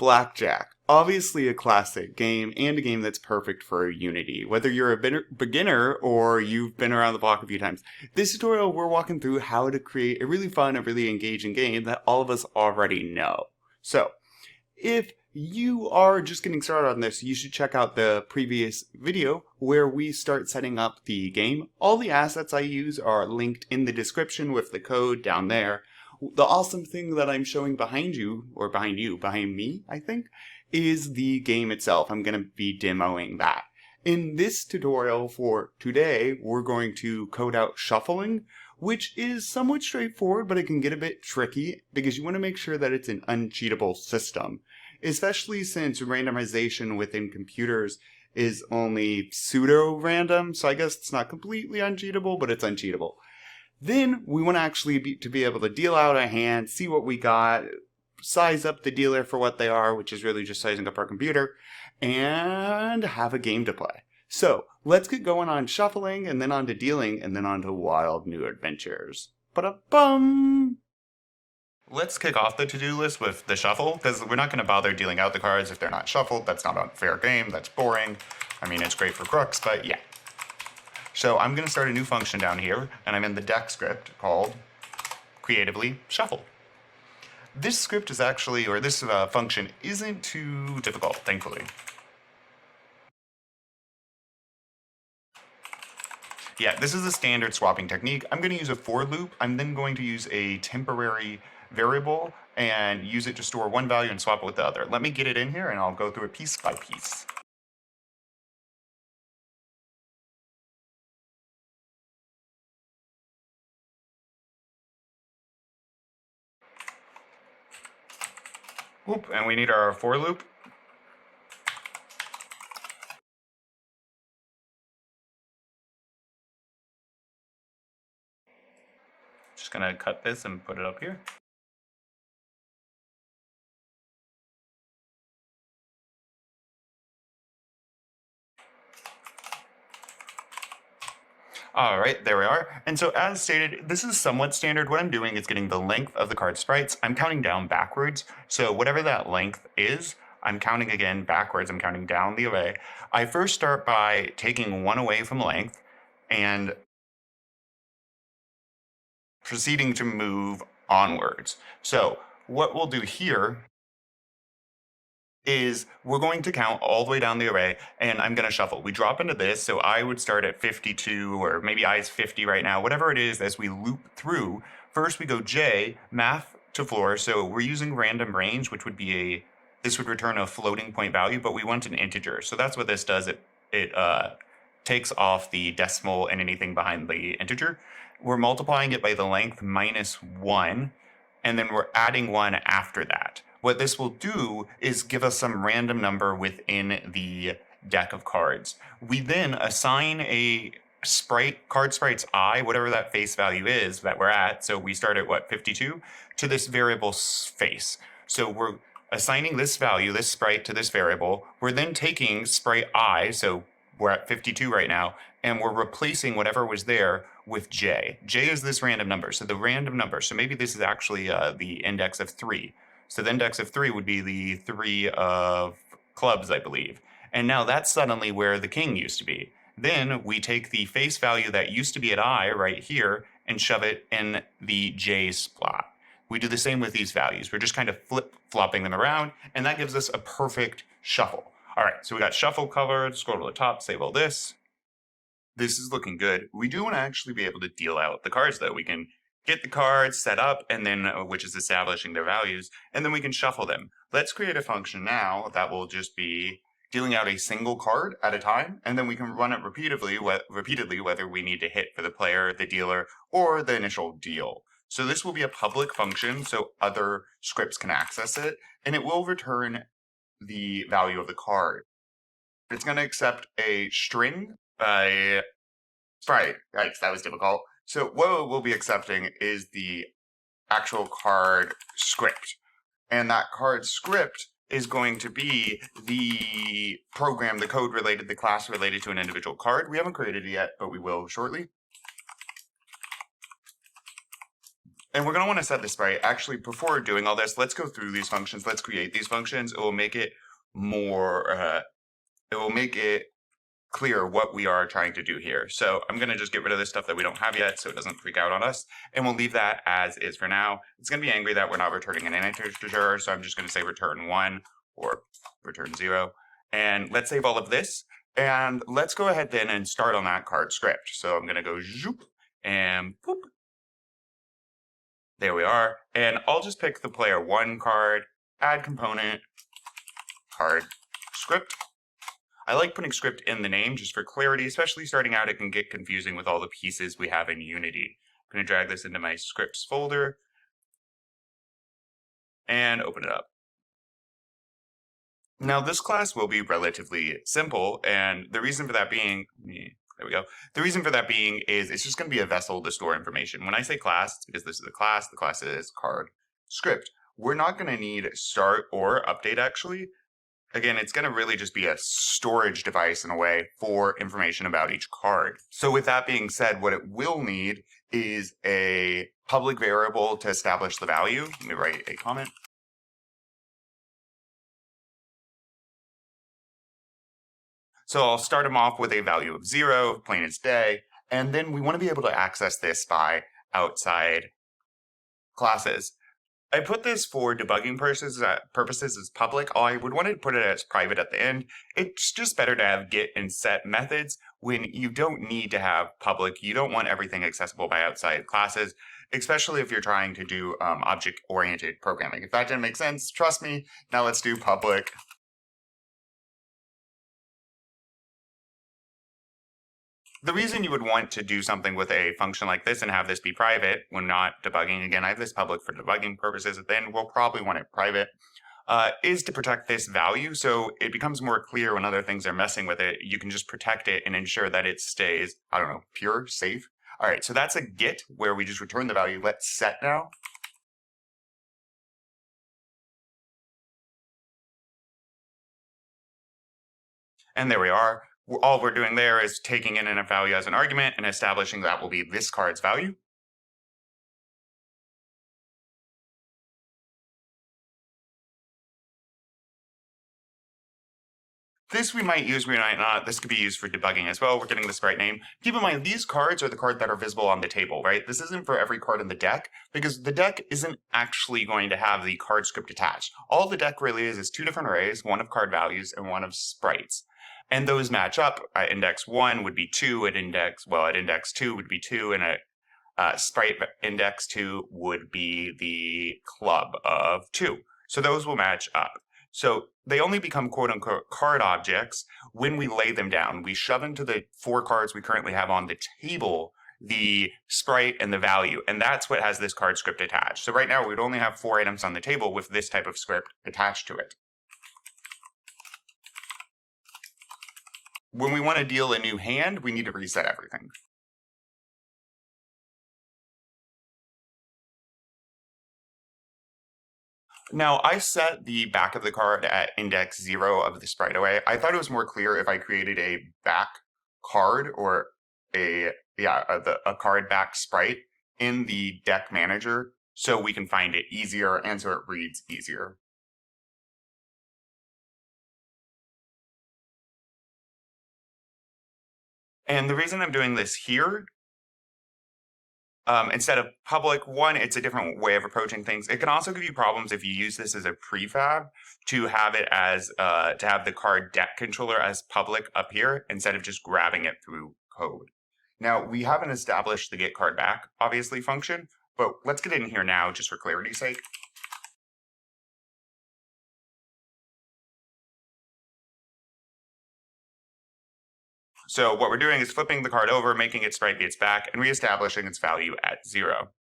Blackjack. Obviously a classic game and a game that's perfect for Unity. Whether you're a beginner or you've been around the block a few times, this tutorial we're walking through how to create a really fun and really engaging game that all of us already know. So, if you are just getting started on this, you should check out the previous video where we start setting up the game. All the assets I use are linked in the description with the code down there. The awesome thing that I'm showing behind you, or behind me, I think, is the game itself. I'm going to be demoing that. In this tutorial for today, we're going to code out shuffling, which is somewhat straightforward, but it can get a bit tricky because you want to make sure that it's an uncheatable system, especially since randomization within computers is only pseudo-random, so I guess it's not completely uncheatable, but it's uncheatable. Then we want to actually be able to deal out a hand, see what we got, size up the dealer for what they are, which is really just sizing up our computer, and have a game to play. So let's get going on shuffling, and then on to dealing, and then on to wild new adventures. Ba-da-bum! Let's kick off the to-do list with the shuffle, because we're not going to bother dealing out the cards if they're not shuffled. That's not a fair game. That's boring. I mean, it's great for crooks, but yeah. So I'm going to start a new function down here, and I'm in the deck script called creatively shuffle. This script is actually, or this function isn't too difficult, thankfully. Yeah, this is a standard swapping technique. I'm going to use a for loop. I'm then going to use a temporary variable and use it to store one value and swap it with the other. Let me get it in here and I'll go through it piece by piece. Oop, and we need our for loop. Just gonna cut this and put it up here. All right, there we are. And so as stated, this is somewhat standard. What I'm doing is getting the length of the card sprites. I'm counting down backwards. So whatever that length is, I'm counting again backwards. I'm counting down the array. I first start by taking one away from length and proceeding to move onwards. So what we'll do here is we're going to count all the way down the array, and I'm going to shuffle. We drop into this, so I would start at 52, or maybe I is 50 right now, whatever it is as we loop through. First we go J, math to floor, so we're using random range, which would be this would return a floating point value, but we want an integer. So that's what this does. It takes off the decimal and anything behind the integer. We're multiplying it by the length minus 1, and then we're adding 1 after that. What this will do is give us some random number within the deck of cards. We then assign a card sprite's I, whatever that face value is that we're at, so we start at 52, to this variable's face. So we're assigning this value, this sprite, to this variable. We're then taking sprite I, so we're at 52 right now, and we're replacing whatever was there with J. J is this random number, so the random number. So maybe this is actually the index of 3. So the index of 3 would be the 3 of clubs, I believe. And now that's suddenly where the king used to be. Then we take the face value that used to be at I right here and shove it in the J slot. We do the same with these values. We're just kind of flip-flopping them around, and that gives us a perfect shuffle. All right, so we got shuffle covered. Scroll to the top, save all this. This is looking good. We do want to actually be able to deal out the cards, though. We can get the cards set up, and then which is establishing their values, and then we can shuffle them. Let's create a function now that will just be dealing out a single card at a time, and then we can run it repeatedly whether we need to hit for the player, the dealer, or the initial deal. So this will be a public function so other scripts can access it, and it will return the value of the card. It's going to accept a string by sprite. Yikes, that was difficult. So what we'll be accepting is the actual card script. And that card script is going to be the program, the code related, the class related to an individual card. We haven't created it yet, but we will shortly. And we're going to want to set this right. Actually, before doing all this, let's go through these functions. Let's create these functions. It will make it more, it will make it clear what we are trying to do here. So I'm going to just get rid of this stuff that we don't have yet so it doesn't freak out on us. And we'll leave that as is for now. It's going to be angry that we're not returning an integer. So I'm just going to say return 1 or return 0. And let's save all of this. And let's go ahead then and start on that card script. So I'm going to go zoop and boop. There we are. And I'll just pick the player 1 card, add component, card script. I like putting script in the name just for clarity, especially starting out. It can get confusing with all the pieces we have in Unity. I'm going to drag this into my scripts folder and open it up. Now this class will be relatively simple, and the reason for that being, there we go. The reason for that being is it's just going to be a vessel to store information. When I say class, it's because this is a class. The class is card script. We're not going to need start or update actually. Again, it's going to really just be a storage device in a way for information about each card. So with that being said, what it will need is a public variable to establish the value. Let me write a comment. So I'll start them off with a value of 0, plain as day, and then we want to be able to access this by outside classes. I put this for debugging purposes as public. I would want to put it as private at the end. It's just better to have get and set methods when you don't need to have public. You don't want everything accessible by outside classes, especially if you're trying to do object-oriented programming. If that didn't make sense, trust me. Now let's do public. The reason you would want to do something with a function like this and have this be private when not debugging, again, I have this public for debugging purposes, then we'll probably want it private, is to protect this value. So it becomes more clear when other things are messing with it. You can just protect it and ensure that it stays, I don't know, pure, safe. All right, so that's a get where we just return the value. Let's set now. And there we are. All we're doing there is taking in a value as an argument and establishing that will be this card's value. This we might use, we might not. This could be used for debugging as well. We're getting the sprite name. Keep in mind, these cards are the cards that are visible on the table, right? This isn't for every card in the deck, because the deck isn't actually going to have the card script attached. All the deck really is 2 different arrays, one of card values and one of sprites. And those match up. At index 1 would be 2, at index 2 would be 2, and at sprite index 2 would be the club of 2. So those will match up. So they only become quote-unquote card objects when we lay them down. We shove into the 4 cards we currently have on the table the sprite and the value, and that's what has this card script attached. So right now we'd only have 4 items on the table with this type of script attached to it. When we want to deal a new hand, we need to reset everything. Now, I set the back of the card at index 0 of the sprite array. I thought it was more clear if I created a back card or a card back sprite in the deck manager so we can find it easier and so it reads easier. And the reason I'm doing this here, instead of public, one, it's a different way of approaching things. It can also give you problems if you use this as a prefab to have it as, to have the card deck controller as public up here instead of just grabbing it through code. Now, we haven't established the get card back, obviously, function, but let's get in here now just for clarity's sake. So what we're doing is flipping the card over, making its sprite be its back, and reestablishing its value at 0.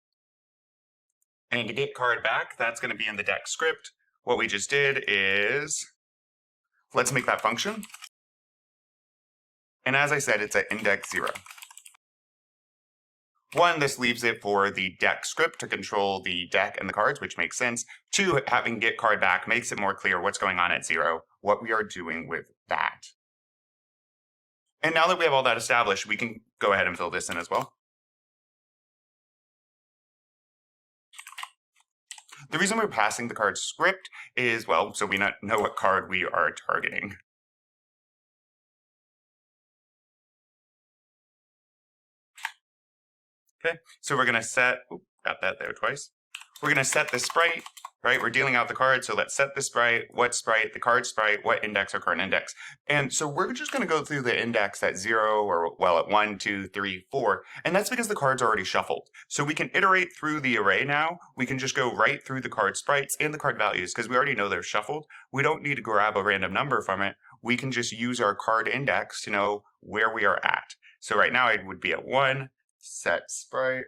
And to get card back, that's going to be in the deck script. What we just did is, let's make that function. And as I said, it's at index 0. 1, this leaves it for the deck script to control the deck and the cards, which makes sense. 2, having get card back makes it more clear what's going on at 0, what we are doing with that. And now that we have all that established, we can go ahead and fill this in as well. The reason we're passing the card script is, well, so we know what card we are targeting. Okay, so we're gonna set, got that there twice. We're gonna set the sprite, right? We're dealing out the card, so let's set the sprite, what sprite, the card sprite, what index or current index. And so we're just gonna go through the index at 0 or, well, at 1, 2, 3, 4, and that's because the card's already shuffled. So we can iterate through the array now. We can just go right through the card sprites and the card values because we already know they're shuffled. We don't need to grab a random number from it. We can just use our card index to know where we are at. So right now it would be at 1, set sprite.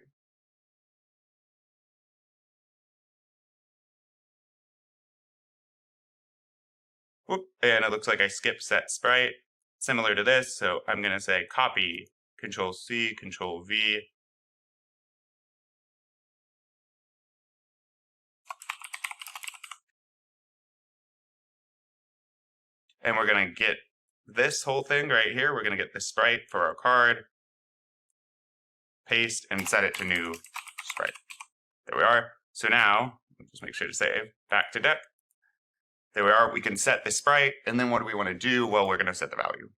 Whoop, and it looks like I skipped set sprite, similar to this. So I'm going to say copy, Control C, Control V. And we're going to get this whole thing right here. We're going to get the sprite for our card, paste, and set it to new sprite. There we are. So now, just make sure to save, back to deck. There we are. We can set the sprite, and then what do we want to do? Well, we're going to set the value.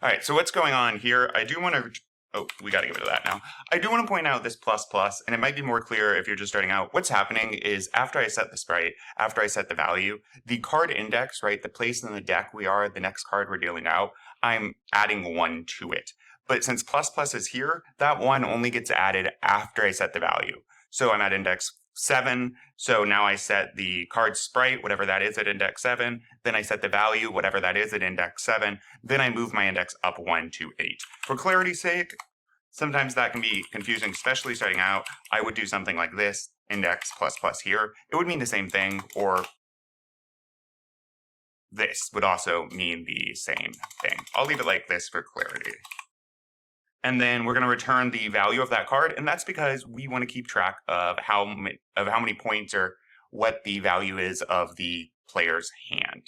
All right, so what's going on here? I do want to, oh, we got to get rid of that now. I do want to point out this plus plus, and it might be more clear if you're just starting out. What's happening is after I set the sprite, after I set the value, the card index, right, the place in the deck we are, the next card we're dealing out, I'm adding 1 to it. But since plus plus is here, that 1 only gets added after I set the value. So I'm at index 7, so now I set the card sprite, whatever that is at index 7, then I set the value, whatever that is at index 7, then I move my index up 1 to 8. For clarity's sake, sometimes that can be confusing, especially starting out. I would do something like this, index plus plus here. It would mean the same thing, or this would also mean the same thing. I'll leave it like this for clarity. And then we're going to return the value of that card, and that's because we want to keep track of how many points or what the value is of the player's hand.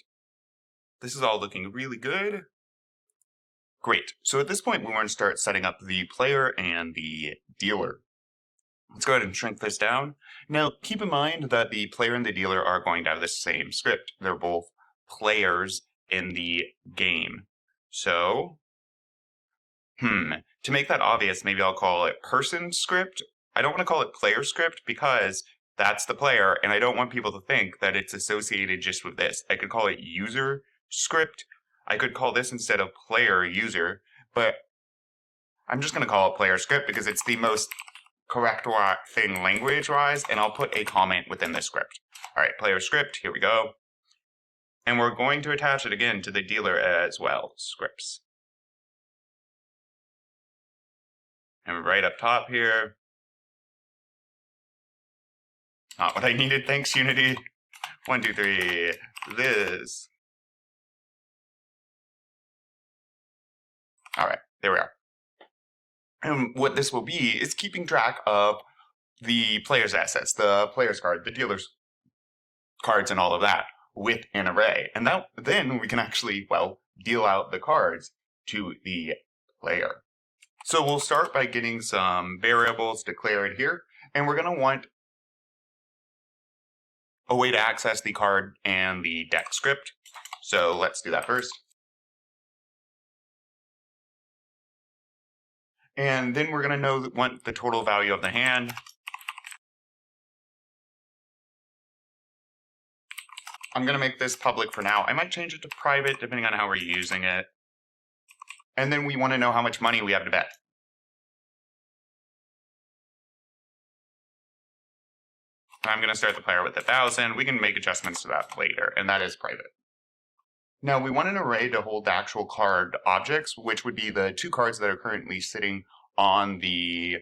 This is all looking really good. Great. So at this point, we want to start setting up the player and the dealer. Let's go ahead and shrink this down. Now, keep in mind that the player and the dealer are going to have the same script. They're both players in the game. So, to make that obvious, maybe I'll call it person script. I don't want to call it player script because that's the player, and I don't want people to think that it's associated just with this. I could call it user script. I could call this instead of player user, but I'm just going to call it player script because it's the most correct thing language-wise, and I'll put a comment within the script. All right, player script, here we go. And we're going to attach it again to the dealer as well, scripts. And right up top here. Not what I needed, thanks Unity. 1, 2, 3, this. All right, there we are. And what this will be is keeping track of the player's assets, the player's card, the dealer's cards, and all of that with an array. And that, then we can actually, well, deal out the cards to the player. So we'll start by getting some variables declared here, and we're going to want a way to access the card and the deck script. So let's do that first. And then we're going to want the total value of the hand. I'm going to make this public for now. I might change it to private depending on how we're using it. And then we want to know how much money we have to bet. I'm going to start the player with 1,000. We can make adjustments to that later, and that is private. Now we want an array to hold the actual card objects, which would be the 2 cards that are currently sitting on the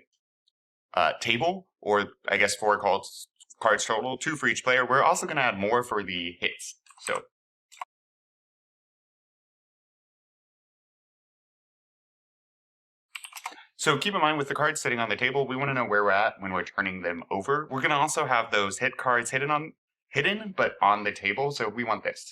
table, or I guess 4 cards total, 2 for each player. We're also going to add more for the hits. So keep in mind with the cards sitting on the table, we want to know where we're at when we're turning them over. We're going to also have those hit cards hidden, but on the table. So we want this.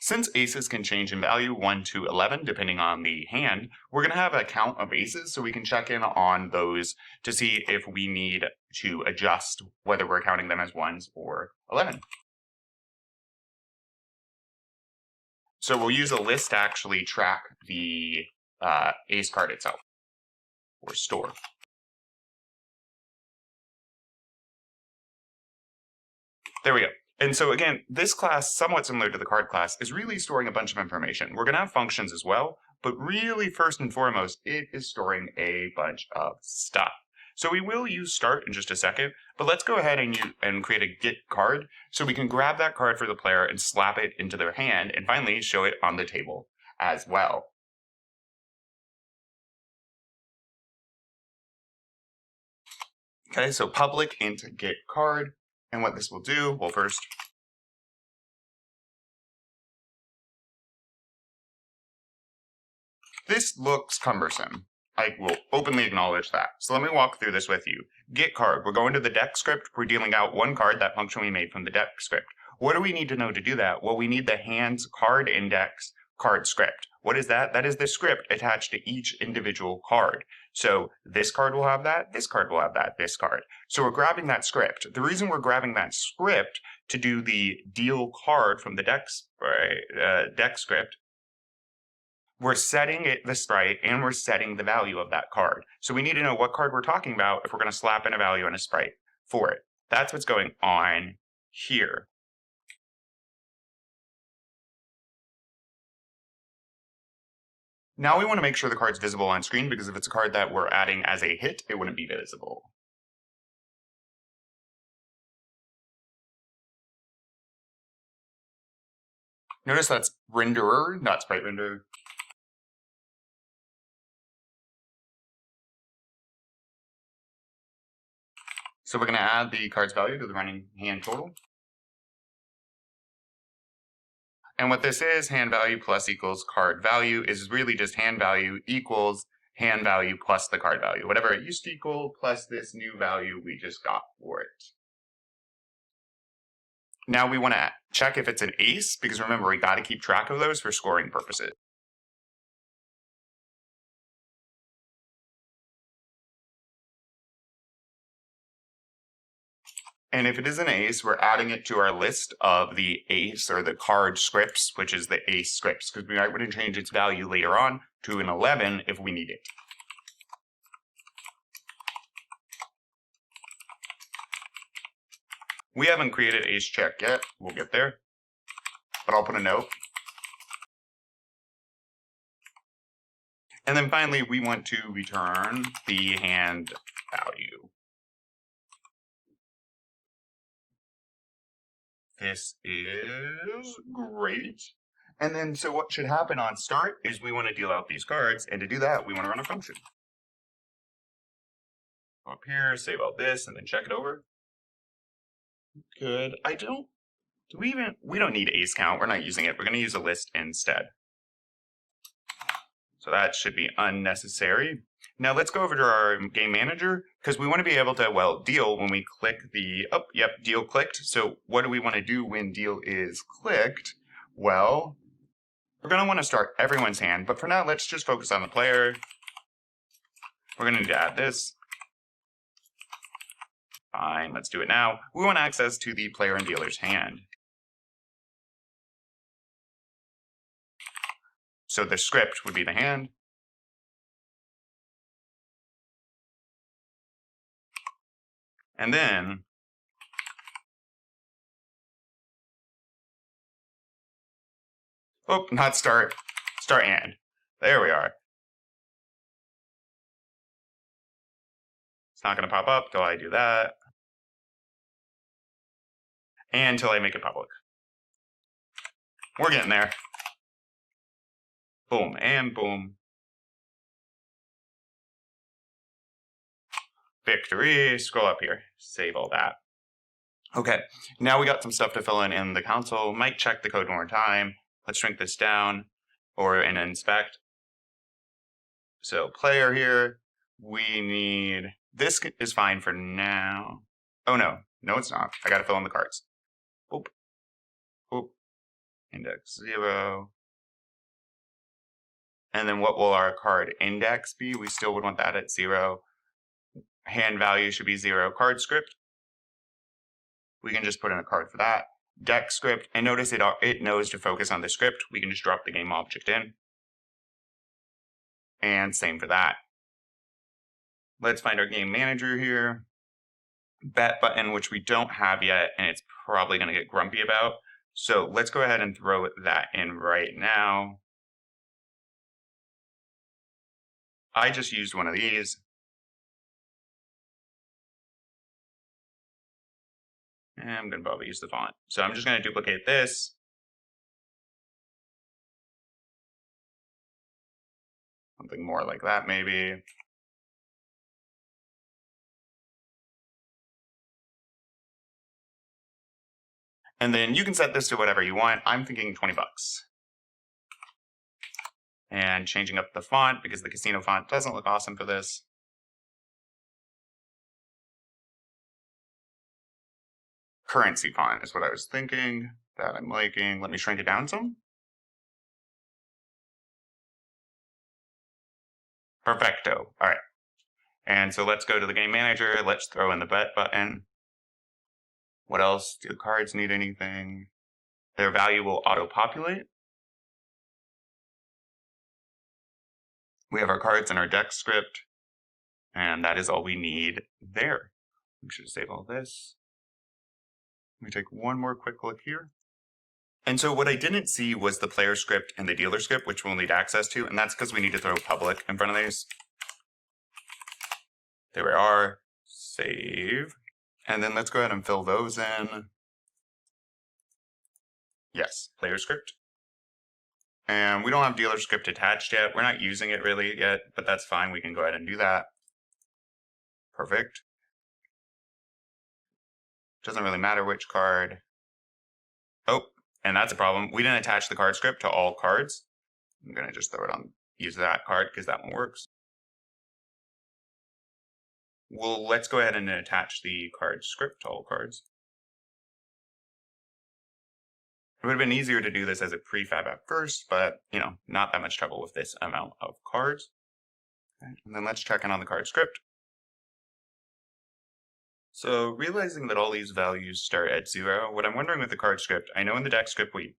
Since aces can change in value 1 to 11 depending on the hand, we're going to have a count of aces so we can check in on those to see if we need to adjust whether we're counting them as ones or 11. So we'll use a list to actually track the ace card itself, or store. There we go. And so again, this class, somewhat similar to the card class, is really storing a bunch of information. We're going to have functions as well, but really first and foremost, it is storing a bunch of stuff. So we will use start in just a second, but let's go ahead and create a get card so we can grab that card for the player and slap it into their hand and finally show it on the table as well. Okay, so public int get card, and what this will do, well first, this looks cumbersome. I will openly acknowledge that. So let me walk through this with you. Get card, we're going to the deck script, we're dealing out one card, that function we made from the deck script. What do we need to know to do that? Well, we need the hands card index card script. What is that? That is the script attached to each individual card. So this card will have that, this card will have that, this card. So we're grabbing that script. The reason we're grabbing that script to do the deal card from the deck script, we're setting it the sprite and we're setting the value of that card. So we need to know what card we're talking about if we're going to slap in a value and a sprite for it. That's what's going on here. Now we want to make sure the card's visible on screen because if it's a card that we're adding as a hit, it wouldn't be visible. Notice that's renderer, not sprite renderer. So we're going to add the card's value to the running hand total. And what this is, hand value plus equals card value, is really just hand value equals hand value plus the card value. Whatever it used to equal plus this new value we just got for it. Now we want to check if it's an ace, because remember, we got to keep track of those for scoring purposes. And if it is an ace, we're adding it to our list of the ace or the card scripts, which is the ace scripts, because we might want to change its value later on to an 11 if we need it. We haven't created ace check yet. We'll get there. But I'll put a note. And then finally, we want to return the hand value. This is great. And then, so what should happen on start is we want to deal out these cards. And to do that, we want to run a function. Go up here, save all this, and then check it over. Good. We don't need ace count. We're not using it. We're going to use a list instead. So that should be unnecessary. Now let's go over to our game manager because we want to be able to, well, deal when we click the, oh, yep, deal clicked. So what do we want to do when deal is clicked? Well, we're going to want to start everyone's hand, but for now, let's just focus on the player. We're going to need to add this. Fine, let's do it now. We want access to the player and dealer's hand. So the script would be the hand. And then oh, not start, start and. There we are. It's not going to pop up till I do that. And until I make it public. We're getting there. Boom and boom. Victory. Scroll up here. Save all that. Okay, now we got some stuff to fill in the console. Might check the code one more time. Let's shrink this down and inspect. So player here, we need, this is fine for now. Oh no, no it's not. I gotta fill in the cards. Oop, oop, index 0. And then what will our card index be? We still would want that at 0. Hand value should be 0. Card script, we can just put in a card for that. Deck script, and notice it knows to focus on the script. We can just drop the game object in. And same for that. Let's find our game manager here. Bet button, which we don't have yet, and it's probably going to get grumpy about. So let's go ahead and throw that in right now. I just used one of these. And I'm going to probably use the font. So I'm just going to duplicate this. Something more like that, maybe. And then you can set this to whatever you want. I'm thinking 20 bucks. And changing up the font because the casino font doesn't look awesome for this. Currency font is what I was thinking that I'm liking. Let me shrink it down some. Perfecto. All right. And so let's go to the game manager. Let's throw in the bet button. What else? Do the cards need anything? Their value will auto-populate. We have our cards in our deck script. And that is all we need there. We should save all this. Let me take one more quick look here. And so what I didn't see was the player script and the dealer script, which we'll need access to. And that's because we need to throw public in front of these. There we are. Save. And then let's go ahead and fill those in. Yes, player script. And we don't have dealer script attached yet. We're not using it really yet, but that's fine. We can go ahead and do that. Perfect. Doesn't really matter which card. Oh, and that's a problem. We didn't attach the card script to all cards. I'm going to just throw it on, use that card because that one works. Well, let's go ahead and attach the card script to all cards. It would have been easier to do this as a prefab at first, but, not that much trouble with this amount of cards. Okay. And then let's check in on the card script. So realizing that all these values start at 0, what I'm wondering with the card script, I know in the deck script we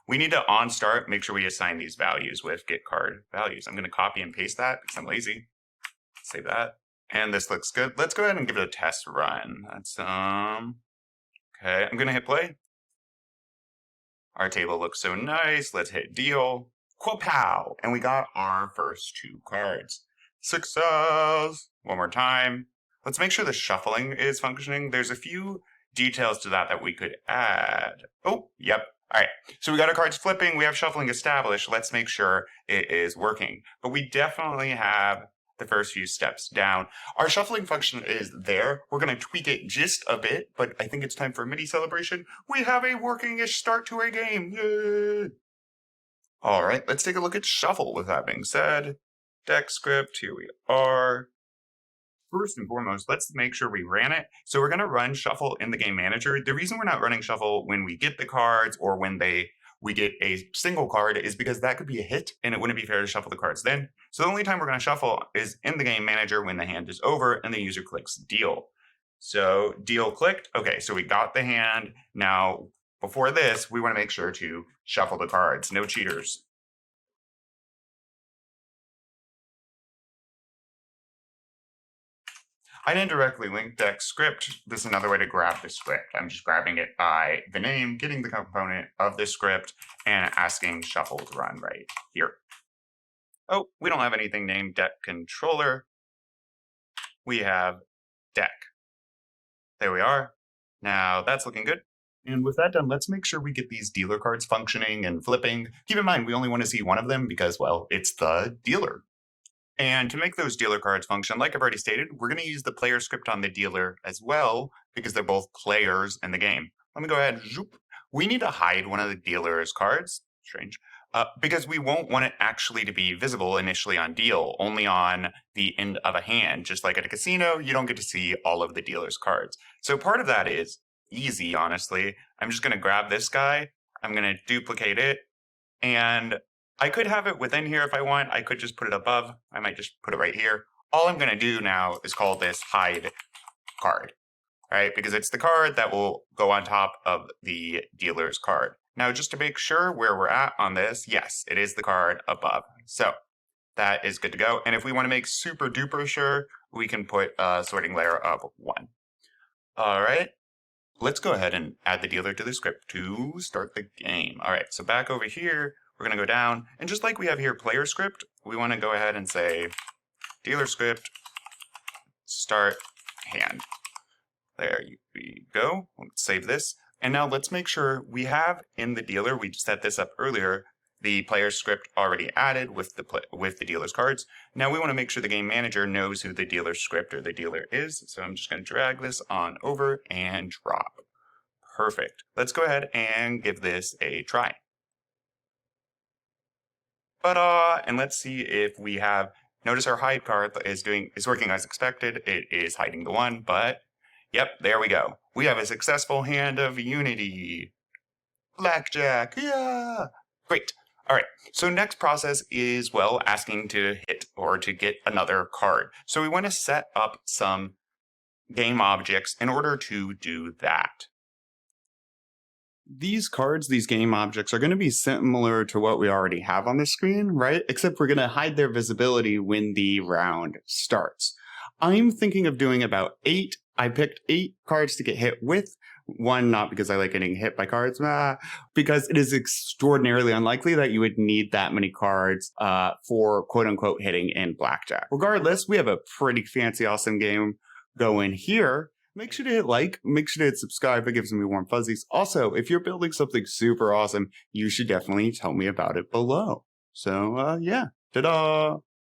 need to on start, make sure we assign these values with get card values. I'm going to copy and paste that because I'm lazy. Save that. And this looks good. Let's go ahead and give it a test run. That's, okay, I'm going to hit play. Our table looks so nice. Let's hit deal. Quapow! And we got our first 2 cards. Success! One more time. Let's make sure the shuffling is functioning. There's a few details to that we could add. Oh, yep. All right. So we got our cards flipping. We have shuffling established. Let's make sure it is working. But we definitely have the first few steps down. Our shuffling function is there. We're going to tweak it just a bit, but I think it's time for a mini celebration. We have a working-ish start to our game. Yay! All right, let's take a look at shuffle with that being said. Deck script, here we are. First and foremost, let's make sure we ran it. So we're going to run shuffle in the game manager. The reason we're not running shuffle when we get the cards or when we get a single card is because that could be a hit and it wouldn't be fair to shuffle the cards then. So the only time we're going to shuffle is in the game manager when the hand is over and the user clicks deal. So deal clicked. Okay, so we got the hand. Now, before this, we want to make sure to shuffle the cards. No cheaters. I didn't directly link deck script. This is another way to grab the script. I'm just grabbing it by the name, getting the component of the script, and asking shuffle to run right here. Oh, we don't have anything named deck controller. We have deck. There we are. Now that's looking good. And with that done, let's make sure we get these dealer cards functioning and flipping. Keep in mind, we only want to see one of them because, well, it's the dealer. And to make those dealer cards function, like I've already stated, we're going to use the player script on the dealer as well, because they're both players in the game. Let me go ahead. Zoop. We need to hide one of the dealer's cards. Strange. Because we won't want it actually to be visible initially on deal, only on the end of a hand. Just like at a casino, you don't get to see all of the dealer's cards. So part of that is easy, honestly. I'm just going to grab this guy. I'm going to duplicate it, and I could have it within here if I want. I could just put it above. I might just put it right here. All I'm going to do now is call this hide card, right? Because it's the card that will go on top of the dealer's card. Now, just to make sure where we're at on this, yes, it is the card above. So that is good to go. And if we want to make super duper sure, we can put a sorting layer of 1. All right. Let's go ahead and add the dealer to the script to start the game. All right, so back over here, we're going to go down. And just like we have here player script, we want to go ahead and say dealer script start hand. There we go. Let's save this. And now let's make sure we have in the dealer, we set this up earlier, the player script already added with the dealer's cards. Now we want to make sure the game manager knows who the dealer script or the dealer is. So I'm just going to drag this on over and drop. Perfect. Let's go ahead and give this a try. Ta-da! And let's see if we have, notice our hide card is working as expected. It is hiding the 1, but yep, there we go. We have a successful hand of Unity. Blackjack, yeah! Great. All right, so next process is, well, asking to hit or to get another card. So we want to set up some game objects in order to do that. These cards, these game objects, are going to be similar to what we already have on the screen, right? Except we're going to hide their visibility when the round starts. I'm thinking of doing about 8. I picked 8 cards to get hit with. 1, not because I like getting hit by cards, because it is extraordinarily unlikely that you would need that many cards for quote-unquote hitting in Blackjack. Regardless, we have a pretty fancy, awesome game going here. Make sure to hit like, make sure to hit subscribe. It gives me warm fuzzies. Also, if you're building something super awesome, you should definitely tell me about it below. So, yeah, ta-da!